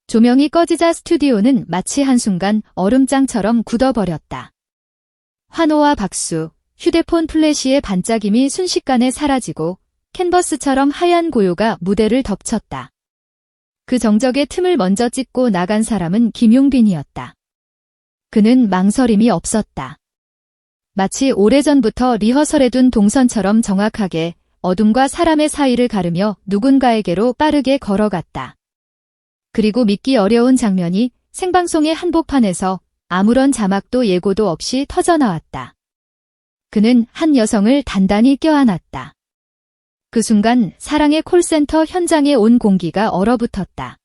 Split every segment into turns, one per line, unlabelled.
조명이 꺼지자 스튜디오는 마치 한순간 얼음장처럼 굳어버렸다. 환호와 박수, 휴대폰 플래시의 반짝임이 순식간에 사라지고 캔버스처럼 하얀 고요가 무대를 덮쳤다. 그 정적의 틈을 먼저 찍고 나간 사람은 김용빈이었다. 그는 망설임이 없었다. 마치 오래전부터 리허설해둔 동선처럼 정확하게 어둠과 사람의 사이를 가르며 누군가에게로 빠르게 걸어갔다. 그리고 믿기 어려운 장면이 생방송의 한복판에서 아무런 자막도 예고도 없이 터져나왔다. 그는 한 여성을 단단히 껴안았다. 그 순간 사랑의 콜센터 현장에 온 공기가 얼어붙었다.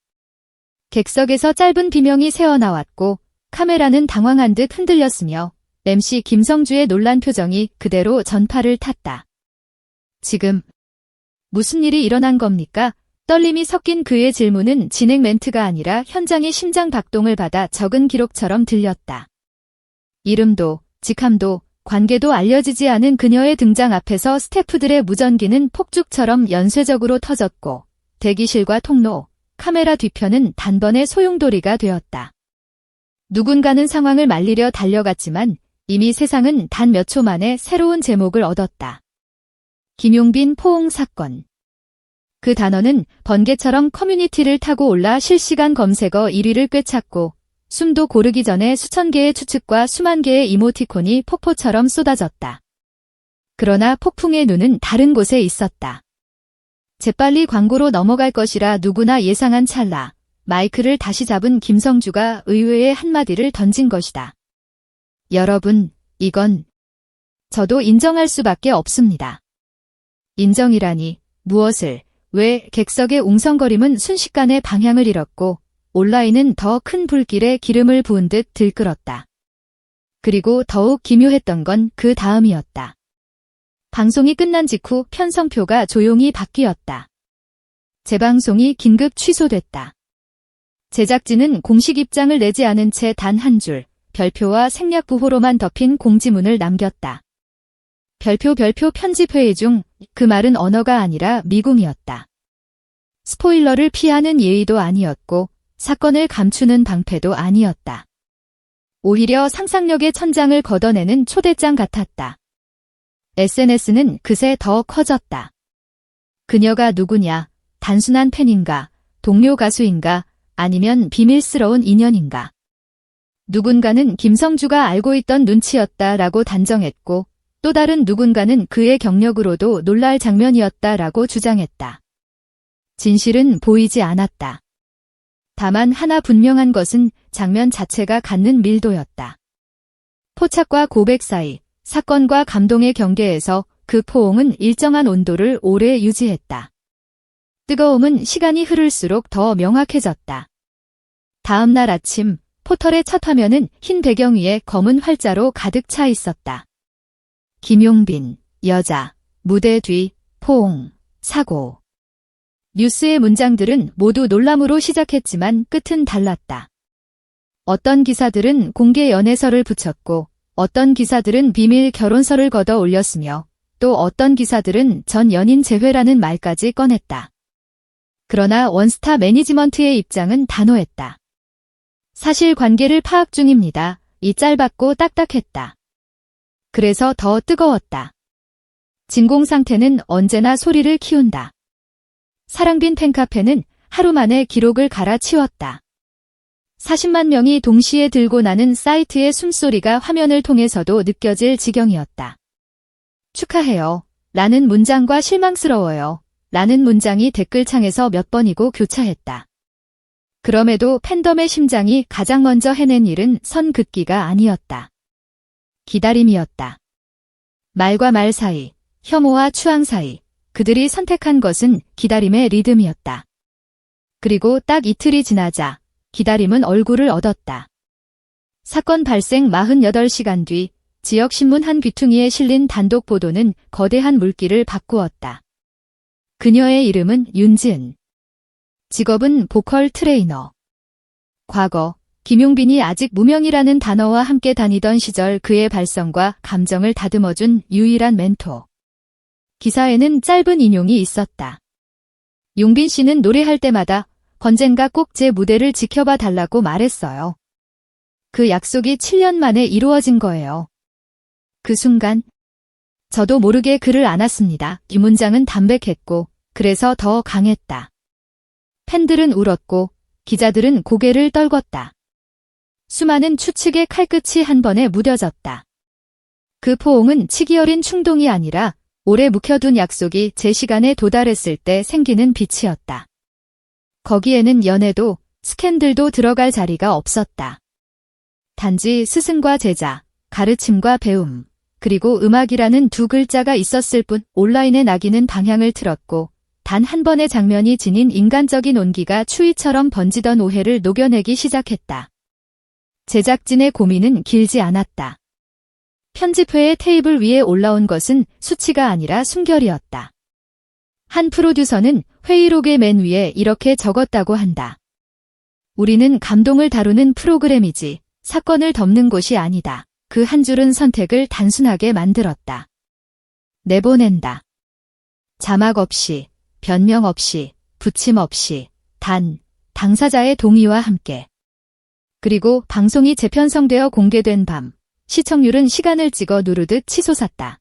객석에서 짧은 비명이 새어나왔고 카메라는 당황한 듯 흔들렸으며 MC 김성주의 놀란 표정이 그대로 전파를 탔다. 지금 무슨 일이 일어난 겁니까? 떨림이 섞인 그의 질문은 진행 멘트가 아니라 현장의 심장 박동을 받아 적은 기록처럼 들렸다. 이름도, 직함도, 관계도 알려지지 않은 그녀의 등장 앞에서 스태프들의 무전기는 폭죽처럼 연쇄적으로 터졌고 대기실과 통로, 카메라 뒤편은 단번에 소용돌이가 되었다. 누군가는 상황을 말리려 달려갔지만 이미 세상은 단 몇 초 만에 새로운 제목을 얻었다. 김용빈 포옹 사건. 그 단어는 번개처럼 커뮤니티를 타고 올라 실시간 검색어 1위를 꿰찼고 숨도 고르기 전에 수천 개의 추측과 수만 개의 이모티콘이 폭포처럼 쏟아졌다. 그러나 폭풍의 눈은 다른 곳에 있었다. 재빨리 광고로 넘어갈 것이라 누구나 예상한 찰나 마이크를 다시 잡은 김성주가 의외의 한마디를 던진 것이다. 여러분, 이건 저도 인정할 수밖에 없습니다. 인정이라니 무엇을, 왜? 객석의 웅성거림은 순식간에 방향을 잃었고 온라인은 더 큰 불길에 기름을 부은 듯 들끓었다. 그리고 더욱 기묘했던 건 그 다음이었다. 방송이 끝난 직후 편성표가 조용히 바뀌었다. 재방송이 긴급 취소됐다. 제작진은 공식 입장을 내지 않은 채 단 한 줄, 별표와 생략 부호로만 덮인 공지문을 남겼다. 별표 편집회의 중 그 말은 언어가 아니라 미궁이었다. 스포일러를 피하는 예의도 아니었고 사건을 감추는 방패도 아니었다. 오히려 상상력의 천장을 걷어내는 초대장 같았다. SNS는 그새 더 커졌다. 그녀가 누구냐? 단순한 팬인가? 동료 가수인가? 아니면 비밀스러운 인연인가? 누군가는 김성주가 알고 있던 눈치였다라고 단정했고 또 다른 누군가는 그의 경력으로도 놀랄 장면이었다라고 주장했다. 진실은 보이지 않았다. 다만 하나 분명한 것은 장면 자체가 갖는 밀도였다. 포착과 고백 사이, 사건과 감동의 경계에서 그 포옹은 일정한 온도를 오래 유지했다. 뜨거움은 시간이 흐를수록 더 명확해졌다. 다음 날 아침, 포털의 첫 화면은 흰 배경 위에 검은 활자로 가득 차 있었다. 김용빈, 여자, 무대 뒤, 포옹, 사고. 뉴스의 문장들은 모두 놀람으로 시작했지만 끝은 달랐다. 어떤 기사들은 공개 연애설을 붙였고 어떤 기사들은 비밀 결혼설을 걷어 올렸으며 또 어떤 기사들은 전 연인 재회라는 말까지 꺼냈다. 그러나 원스타 매니지먼트의 입장은 단호했다. 사실관계를 파악 중입니다. 이 짧았고 딱딱했다. 그래서 더 뜨거웠다. 진공 상태는 언제나 소리를 키운다. 사랑빈 팬카페는 하루 만에 기록을 갈아치웠다. 40만 명이 동시에 들고 나는 사이트의 숨소리가 화면을 통해서도 느껴질 지경이었다. 축하해요. 라는 문장과 실망스러워요. 라는 문장이 댓글창에서 몇 번이고 교차했다. 그럼에도 팬덤의 심장이 가장 먼저 해낸 일은 선 긋기가 아니었다. 기다림이었다. 말과 말 사이, 혐오와 추앙 사이, 그들이 선택한 것은 기다림의 리듬이었다. 그리고 딱 이틀이 지나자 기다림은 얼굴을 얻었다. 사건 발생 48시간 뒤 지역신문 한 귀퉁이에 실린 단독 보도는 거대한 물기를 바꾸었다. 그녀의 이름은 윤지은. 직업은 보컬 트레이너. 과거 김용빈이 아직 무명이라는 단어와 함께 다니던 시절 그의 발성과 감정을 다듬어준 유일한 멘토. 기사에는 짧은 인용이 있었다. 용빈 씨는 노래할 때마다 언젠가 꼭 제 무대를 지켜봐 달라고 말했어요. 그 약속이 7년 만에 이루어진 거예요. 그 순간 저도 모르게 그를 안았습니다. 이 문장은 담백했고 그래서 더 강했다. 팬들은 울었고 기자들은 고개를 떨궜다. 수많은 추측의 칼끝이 한 번에 무뎌졌다. 그 포옹은 치기 어린 충동이 아니라 오래 묵혀둔 약속이 제 시간에 도달했을 때 생기는 빛이었다. 거기에는 연애도 스캔들도 들어갈 자리가 없었다. 단지 스승과 제자, 가르침과 배움, 그리고 음악이라는 두 글자가 있었을 뿐. 온라인의 낙인은 방향을 틀었고 단 한 번의 장면이 지닌 인간적인 온기가 추위처럼 번지던 오해를 녹여내기 시작했다. 제작진의 고민은 길지 않았다. 편집회의 테이블 위에 올라온 것은 수치가 아니라 순결이었다. 한 프로듀서는 회의록의 맨 위에 이렇게 적었다고 한다. 우리는 감동을 다루는 프로그램이지 사건을 덮는 곳이 아니다. 그 한 줄은 선택을 단순하게 만들었다. 내보낸다. 자막 없이, 변명 없이, 붙임 없이, 단, 당사자의 동의와 함께. 그리고 방송이 재편성되어 공개된 밤, 시청률은 시간을 찍어 누르듯 치솟았다.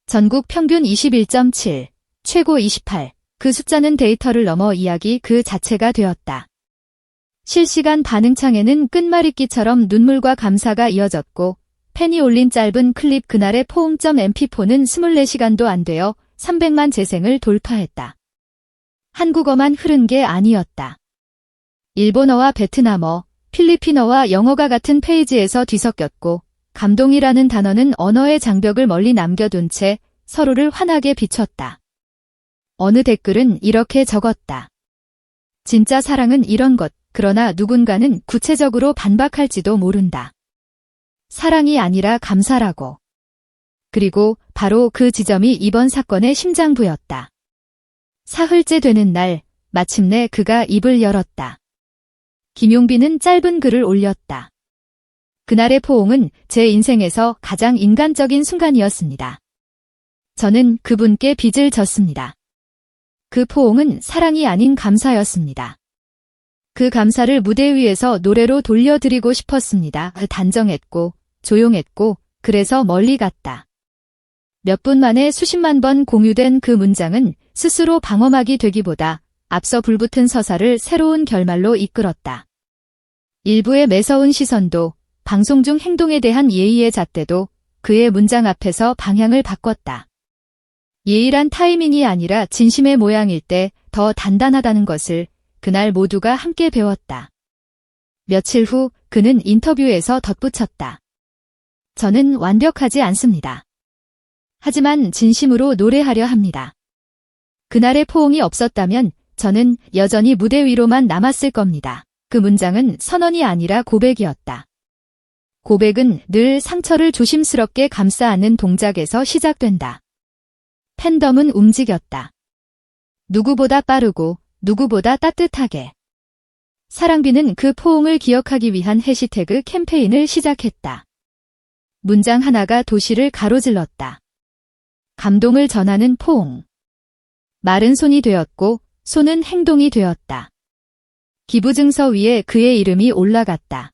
전국 평균 21.7, 최고 28, 그 숫자는 데이터를 넘어 이야기 그 자체가 되었다. 실시간 반응창에는 끝말잇기처럼 눈물과 감사가 이어졌고 팬이 올린 짧은 클립 그날의 포옹.mp4는 24시간도 안 되어 300만 재생을 돌파했다. 한국어만 흐른 게 아니었다. 일본어와 베트남어, 필리핀어와 영어가 같은 페이지에서 뒤섞였고 감동이라는 단어는 언어의 장벽을 멀리 남겨둔 채 서로를 환하게 비췄다. 어느 댓글은 이렇게 적었다. 진짜 사랑은 이런 것. 그러나 누군가는 구체적으로 반박할지도 모른다. 사랑이 아니라 감사라고. 그리고 바로 그 지점이 이번 사건의 심장부였다. 사흘째 되는 날, 마침내 그가 입을 열었다. 김용빈은 짧은 글을 올렸다. 그날의 포옹은 제 인생에서 가장 인간적인 순간이었습니다. 저는 그분께 빚을 졌습니다. 그 포옹은 사랑이 아닌 감사였습니다. 그 감사를 무대 위에서 노래로 돌려드리고 싶었습니다. 단정했고 조용했고 그래서 멀리 갔다. 몇 분 만에 수십만 번 공유된 그 문장은 스스로 방어막이 되기보다 앞서 불붙은 서사를 새로운 결말로 이끌었다. 일부의 매서운 시선도 방송 중 행동에 대한 예의의 잣대도 그의 문장 앞에서 방향을 바꿨다. 예의란 타이밍이 아니라 진심의 모양일 때 더 단단하다는 것을 그날 모두가 함께 배웠다. 며칠 후 그는 인터뷰에서 덧붙였다. 저는 완벽하지 않습니다. 하지만 진심으로 노래하려 합니다. 그날의 포옹이 없었다면 저는 여전히 무대 위로만 남았을 겁니다. 그 문장은 선언이 아니라 고백이었다. 고백은 늘 상처를 조심스럽게 감싸 안는 동작에서 시작된다. 팬덤은 움직였다. 누구보다 빠르고 누구보다 따뜻하게. 사랑비는 그 포옹을 기억하기 위한 해시태그 캠페인을 시작했다. 문장 하나가 도시를 가로질렀다. 감동을 전하는 포옹. 마른 손이 되었고 손은 행동이 되었다. 기부증서 위에 그의 이름이 올라갔다.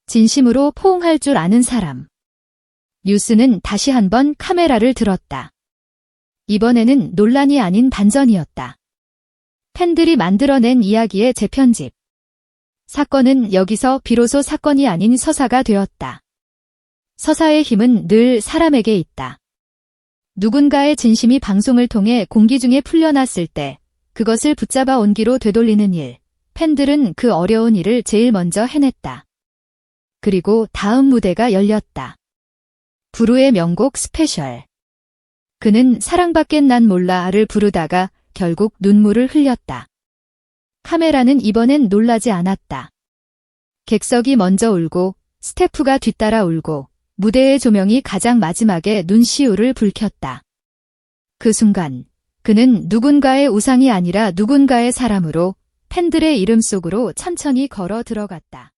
진심으로 포옹할 줄 아는 사람. 뉴스는 다시 한번 카메라를 들었다. 이번에는 논란이 아닌 반전이었다. 팬들이 만들어낸 이야기의 재편집. 사건은 여기서 비로소 사건이 아닌 서사가 되었다. 서사의 힘은 늘 사람에게 있다. 누군가의 진심이 방송을 통해 공기 중에 풀려났을 때 그것을 붙잡아 온기로 되돌리는 일. 팬들은 그 어려운 일을 제일 먼저 해냈다. 그리고 다음 무대가 열렸다. 부르의 명곡 스페셜. 그는 사랑밖엔 난 몰라를 부르다가 결국 눈물을 흘렸다. 카메라는 이번엔 놀라지 않았다. 객석이 먼저 울고 스태프가 뒤따라 울고 무대의 조명이 가장 마지막에 눈시울을 붉혔다. 그 순간 그는 누군가의 우상이 아니라 누군가의 사람으로 팬들의 이름 속으로 천천히 걸어 들어갔다.